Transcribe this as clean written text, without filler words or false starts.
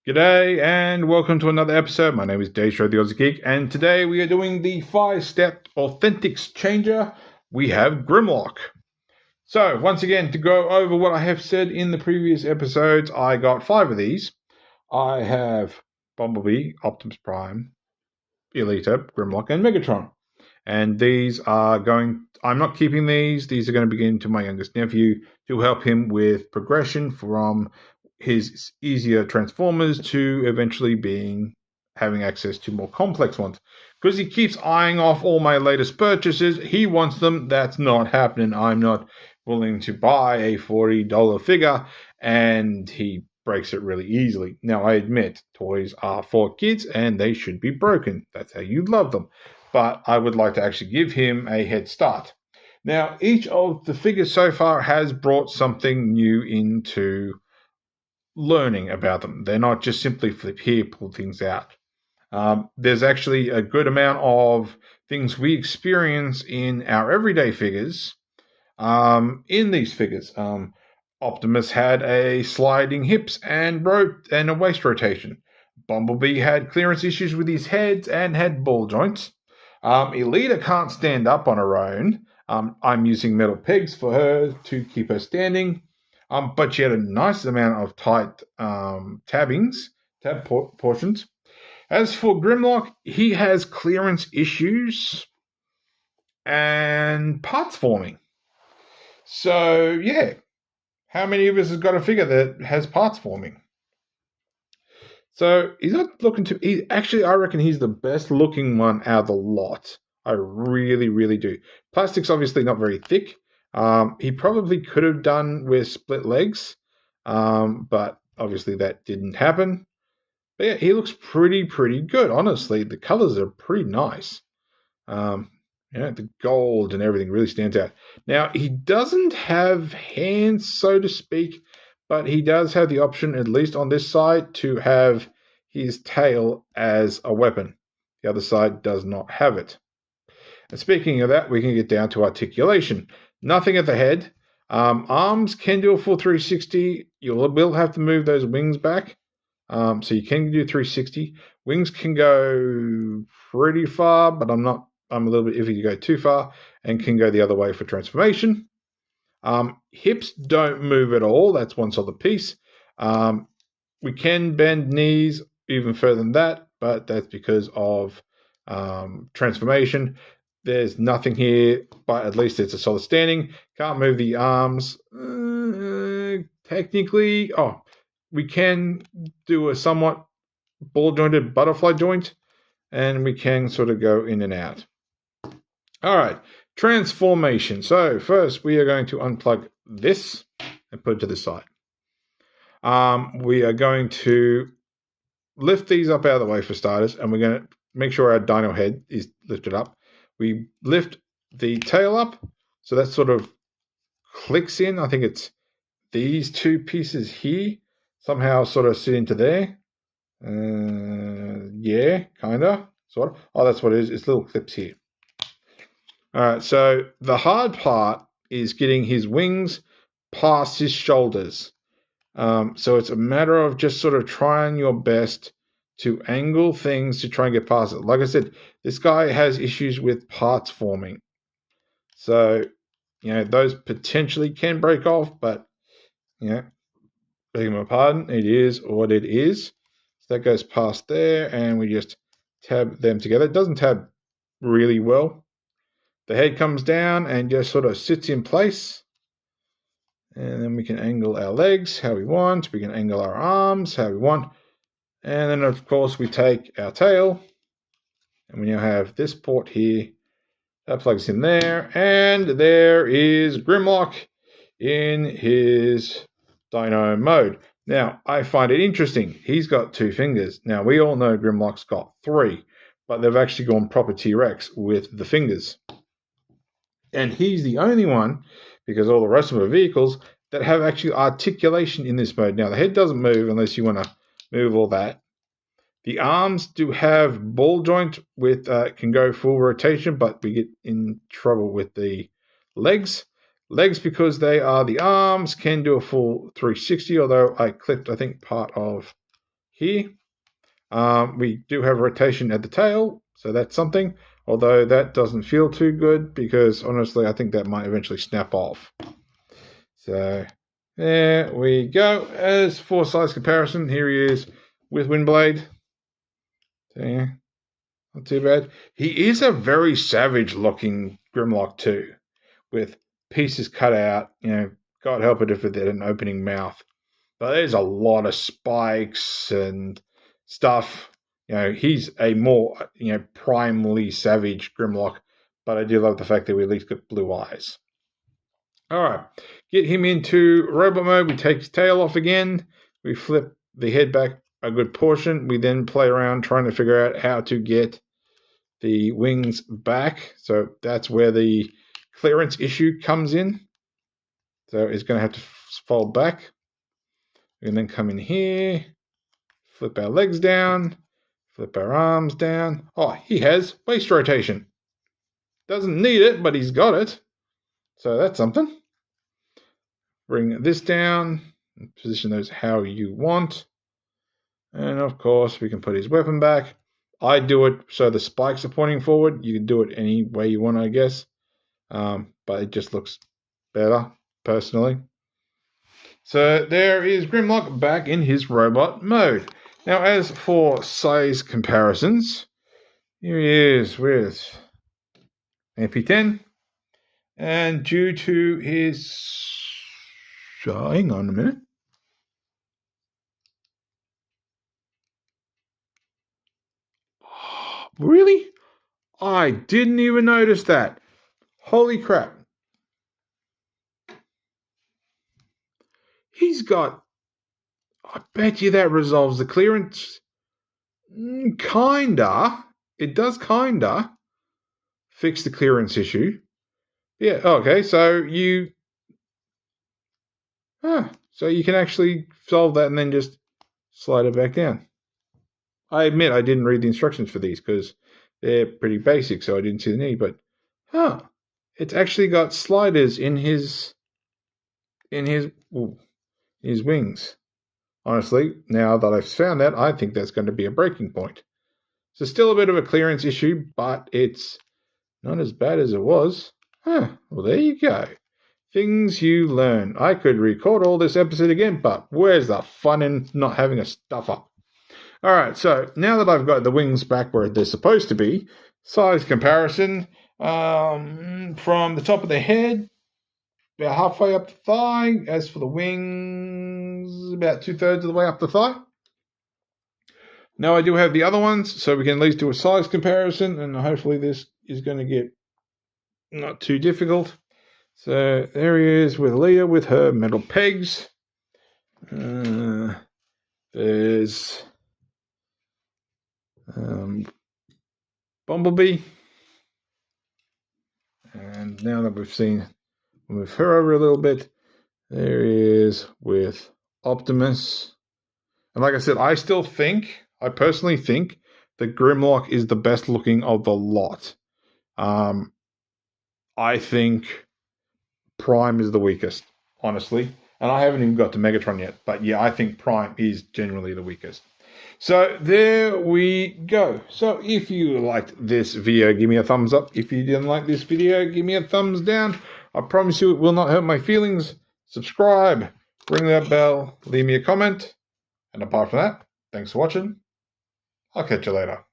G'day and welcome to another episode. My name is Daethstro, the Aussie Geek, and today we are doing the 5-step Authentics Changer. We have Grimlock. So, once again, to go over what I have said in the previous episodes, I got 5 of these. I have Bumblebee, Optimus Prime, Elita, Grimlock, and Megatron. And these are I'm not keeping these. These are going to be given to my youngest nephew to help him with progression from his easier Transformers to eventually having access to more complex ones. Because he keeps eyeing off all my latest purchases, he wants them. That's not happening. I'm not willing to buy a $40 figure, and he breaks it really easily. Now, I admit, toys are for kids, and they should be broken. That's how you love them. But I would like to actually give him a head start. Now, each of the figures so far has brought something new into learning about them. They're not just simply flip here, pull things out. There's actually a good amount of things we experience in our everyday figures in these figures. Optimus had a sliding hips and a waist rotation. Bumblebee had clearance issues with his head and had ball joints. Elita can't stand up on her own. I'm using metal pegs for her to keep her standing. But she had a nice amount of tight tab portions. As for Grimlock, he has clearance issues and parts forming. So, yeah. How many of us has got a figure that has parts forming? So, he's not looking to... I reckon he's the best looking one out of the lot. I really, really do. Plastic's obviously not very thick. He probably could have done with split legs, but obviously that didn't happen. But yeah, he looks pretty good, honestly. The colors are pretty nice. The gold and everything really stands out. Now, he doesn't have hands, so to speak, but he does have the option, at least on this side, to have his tail as a weapon. The other side does not have it. And speaking of that, we can get down to articulation. Nothing at the head. Arms can do a full 360. You will have to move those wings back. So you can do 360. Wings can go pretty far, but I'm a little bit iffy to go too far, and can go the other way for transformation. Hips don't move at all. That's one solid piece. We can bend knees even further than that, but that's because of transformation. There's nothing here, but at least it's a solid standing. Can't move the arms. Technically, we can do a somewhat ball-jointed butterfly joint, and we can sort of go in and out. All right, transformation. So first, we are going to unplug this and put it to the side. We are going to lift these up out of the way for starters, and we're going to make sure our dino head is lifted up. We lift the tail up, so that sort of clicks in. I think it's these two pieces here somehow sort of sit into there. Yeah, kind of, sort of. Oh, that's what it is. It's little clips here. All right, so the hard part is getting his wings past his shoulders. So it's a matter of just sort of trying your best to angle things to try and get past it. Like I said, this guy has issues with parts forming. So, those potentially can break off, but, beg my pardon, it is what it is. So that goes past there, and we just tab them together. It doesn't tab really well. The head comes down and just sort of sits in place. And then we can angle our legs how we want. We can angle our arms how we want. And then, of course, we take our tail, and we now have this port here. That plugs in there, and there is Grimlock in his dino mode. Now, I find it interesting. He's got 2 fingers. Now, we all know Grimlock's got 3, but they've actually gone proper T-Rex with the fingers. And he's the only one, because all the rest of the vehicles, that have actually articulation in this mode. Now, the head doesn't move unless you want to move all that. The arms do have ball joint with can go full rotation, but we get in trouble with the legs. Legs, because they are the arms, can do a full 360, although I clipped, I think, part of here. We do have rotation at the tail, so that's something. Although that doesn't feel too good because honestly, I think that might eventually snap off. So there we go. As for size comparison, here he is with Windblade. So, yeah, not too bad. He is a very savage looking Grimlock too, with pieces cut out. God help it if it had an opening mouth. But there's a lot of spikes and stuff. He's a more, primally savage Grimlock, but I do love the fact that we at least got blue eyes. All right, get him into robot mode. We take his tail off again. We flip the head back a good portion. We then play around trying to figure out how to get the wings back. So that's where the clearance issue comes in. So it's going to have to fold back. And then come in here, flip our legs down, flip our arms down. Oh, he has waist rotation. Doesn't need it, but he's got it. So that's something. Bring this down, position those how you want. And of course, we can put his weapon back. I do it so the spikes are pointing forward. You can do it any way you want, I guess. But it just looks better, personally. So there is Grimlock back in his robot mode. Now, as for size comparisons, here he is with MP10. And due to his... hang on a minute. Oh, really? I didn't even notice that. Holy crap. He's got, I bet you that resolves the clearance. Kinda. It does kinda fix the clearance issue. Yeah, okay, so you can actually solve that and then just slide it back down. I admit I didn't read the instructions for these because they're pretty basic, so I didn't see the need, but it's actually got sliders in his wings. Honestly, now that I've found that, I think that's going to be a breaking point. So still a bit of a clearance issue, but it's not as bad as it was. Well, there you go. Things you learn. I could record all this episode again, but where's the fun in not having a stuff up? All right, so now that I've got the wings back where they're supposed to be, size comparison from the top of the head, about halfway up the thigh. As for the wings, about 2/3 of the way up the thigh. Now I do have the other ones, so we can at least do a size comparison, and hopefully this is going to get not too difficult. So there he is with Leah with her metal pegs. There's Bumblebee. And now that we've seen, we'll move her over a little bit. There he is with Optimus. And like I said, I personally think that Grimlock is the best looking of the lot. I think Prime is the weakest, honestly. And I haven't even got to Megatron yet. But yeah, I think Prime is generally the weakest. So there we go. So if you liked this video, give me a thumbs up. If you didn't like this video, give me a thumbs down. I promise you it will not hurt my feelings. Subscribe, ring that bell, leave me a comment. And apart from that, thanks for watching. I'll catch you later.